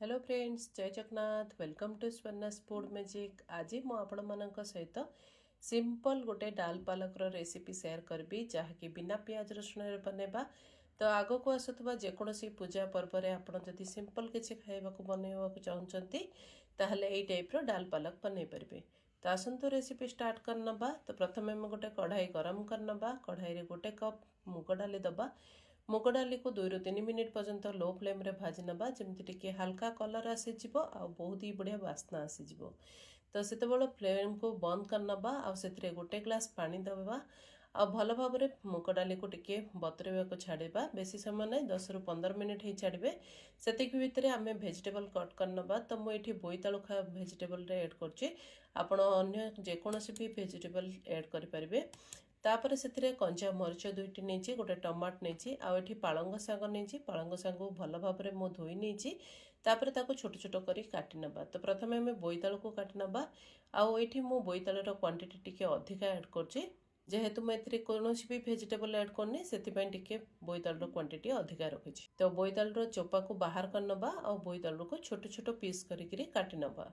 Hello friends, जय Jagannath. Welcome to Swarna's food magic. आज मु आपण मानक सहित सिंपल गोटे डाल पालक रेसिपी शेयर करबी जहाँकि बिना प्याज रसुण बनैबा। तो आग को आसुवा जेकोसी पूजा पर्व में आपड़ जदि सिंपल किसी खाइबा बनैबा चाहते ताहले एई टाइप रो डाल पालक बनई पारे। तो आसतु रेसिपी स्टार्ट करनबा। तो प्रथम आम गोटे कढ़ाई गरम करनबा। कढ़ाई गोटे कप मुग डाली दबा। मुग डाली को 2 ରୁ 3 मिनिट पर्यंत लो फ्लेम रे भाजी नबा जमती टिके हल्का कलर आसीजिवो आ बहुत ही बढ़िया वासना आसीजिवो। तो सेतेबेले फ्लेम को बंद करनबा आ सेतिरे गोटे ग्लास पानी दबा आ भल भाव में मुग डाली को टिके बतरेबा को छाड़िबा। बेसी समय नहीं 10 ରୁ 15 मिनिट ही छाड़िबे। सेतिक भितरे आमे वेजिटेबल कट करनबा। तो मु एठी बोईतालु खा वेजिटेबल रे ऐड करछि। आपण अन्य जेकोसी भी वेजिटेबल ऐड करि परिबे। तापर से कंचा मरीच 2टी नहीं गोटे टमाट नहीं आठी पालंग शाग नहीं पालंग शाग को भल भाव में मु धोई नहीं तापर ताको छोट छोट करी काटी नबा। तो प्रथम आम बोईतालु को काटी नबा। आठी मु बोईतालुर क्वांटिटी टिके अधिका ऐड करछि जेहेतु मैं कौन भी वेजिटेबल ऐड करनी से बोईतालुर क्वांटिटी अधिका रखी। तो बोईतालुर चोपा को बाहर कर नबा आ बोईतालु को छोट छोट पीस करी काटी नबा।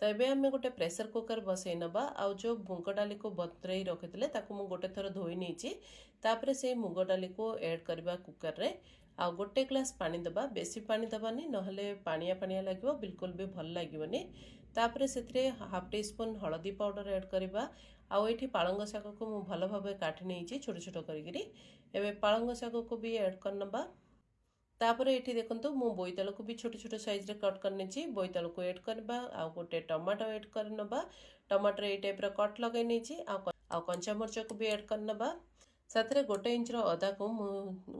तो ये आम गोटे प्रेसर कुकर बसई नबा। आउ जो मुग डाली को बतरई रखी मु गोटे थर धोई नहीं से मुग डाली को ऐड करवा कुकर रे। आ गोटे ग्लास पानी दबा। बेसी पानी दबानी नहले पानिया पानिया लगे बिल्कुल भी भल लगे। तापर से हाफ टी स्पून हलदी पाउडर ऐड करवा। आठी पालंग शाग को मु भल भाव काटी नहीं छोट छोट करी पालंग शाग को भी ऐड करनबा। तापर ये देखो मु बोईतालु को भी छोट छोट साइज रे कट करनी बोईतालु को ऐड करवा। आ गोटे टमाटो ऐड करनबा। टमाटर ये टाइप कट लगे नहीं आ कंचा मरीच को भी ऐड करनबा। साथ में 1 इंच अदा को मु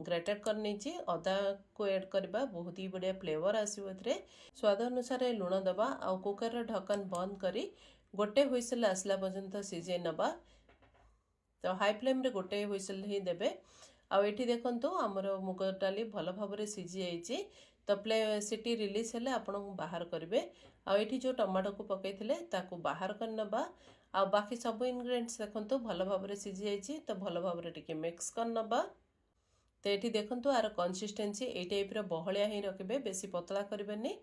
ग्रेटेड करनी अदा को ऐड करवा। बहुत ही बढ़िया फ्लेवर आसो। स्वाद अनुसार लुण दबा। आ कुकर ढक्कन बंद करी गोटे हुइसेल आसला पर्यंत सिझे नबा। तो हाई फ्लेम रे गोटे हुइसेल ही देबे। आठी देखो आमर मुग डाली भल भाव में सीझी जाइए। तो सीटी रिलीज हेले आपण बाहर करेंगे। आठी जो टमाटो को पकईले ताकू बाहर करनबा। आ बाकी सब इनग्रेडिएंट्स देखो भल भाव में सीझी जाइए। तो भल भाव में टिके मिक्स करनबा। तो ये देखो आर कंसिस्टेंसी ये टाइप बहलिया ही रखिए, बेसी पतला करें।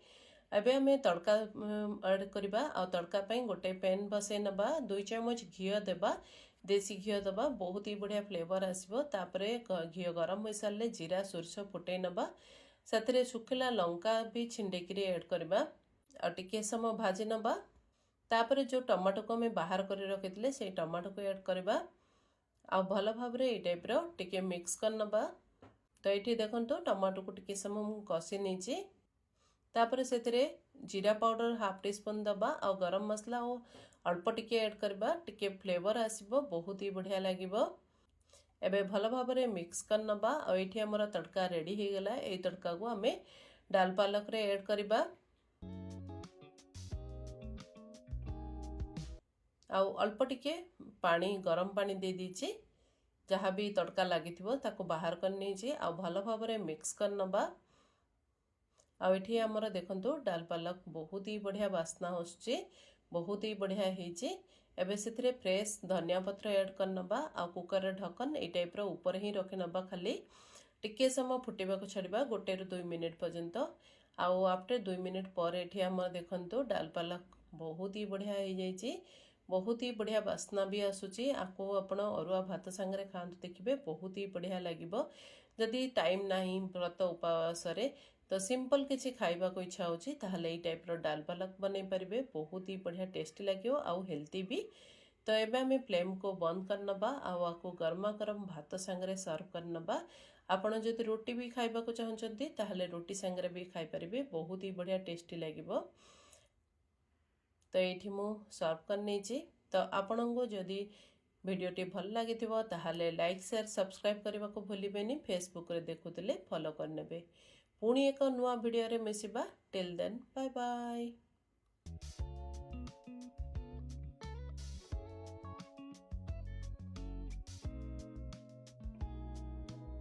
एबे आम तड़का ऐड करवा। आ तड़का गोटे पैन बसई नबा। 2 चम्मच घी देबा। देसी घी दबा बहुत ही बढ़िया फ्लेवर आसो। घी गरम हो सारे जीरा सोरष फुटे नबा। साथ सुखिला लंका भी छिंडेकी ऐड करवा। टिके समय भाजी नबा। तापर जो टमाटो को आम बाहर कर रखी से टमाटो को ऐड करवा। आ भल भाव में ये टाइप टिके मिक्स करनबा। तो ये देखो टमाटो को टिके समय कषि नहीं। तापर से जीरा पाउडर हाफ टी स्पून दबा। आ गरम मसला और अल्प टिके ऐड करवा। टिके फ्लेवर आसो बहुत ही बढ़िया लगे। एबे भल भाव में मिक्स करनबा। ये आमर तड़का रेडी हो गला। ये तड़का को आम डाल पालक रे ऐड करवा। अल्प टिके पानी गरम पानी दे दीची जहाँ भी तड़का लगी ताको बाहर करनी आ भल भाव में मिक्स करनबा। आठी आमर देखो डाल पालक बहुत ही बढ़िया वासना होची, बहुत ही बढ़िया होती। एबे से फ्रेश धनिया पत्र ऐड करनबा। आ कुकर ढक्कन ये टाइप ऊपर ही रखी नबा। खाली टिके समय फुटेबा को छाड़िबा 1 ରୁ 2 मिनिट पर्यंत। आउ आफ्टर 2 मिनिट पर ये आम देखो डाल पालक बहुत ही बढ़िया हो जाइए। बहुत ही बढ़िया वासना भी आसूची। आपको आपण अरुआ भात सांगरे खाते देखिए बहुत ही बढ़िया लगे। जदि टाइम नहीं व्रत उपवास तो सिंपल किसी खाइबा को इच्छा होची ताहले ये टाइप डाल पालक बनई पारे। बहुत ही बढ़िया टेस्टी लगे आउ हेल्थी भी। तो एबे आम फ्लेम को बंद करनबा। आपको गर्मा गर्म भात सांगरे सर्व करनबा। आपण जदि रोटी भी खाइबा को चाहते ताहले रोटी सांगरे भी खाई पारे। बहुत ही बढ़िया टेस्टी लगे। तो ये मु सर्व करनी। तो आपण को जदि वीडियोटी भल लगी ताहले लाइक शेयर सब्सक्राइब करने को भूलिबेनी। फेसबुक रे देखुतिले फॉलो करनेबे। पुणी एक नुआ वीडियो रे मिसिबा। Till then bye bye.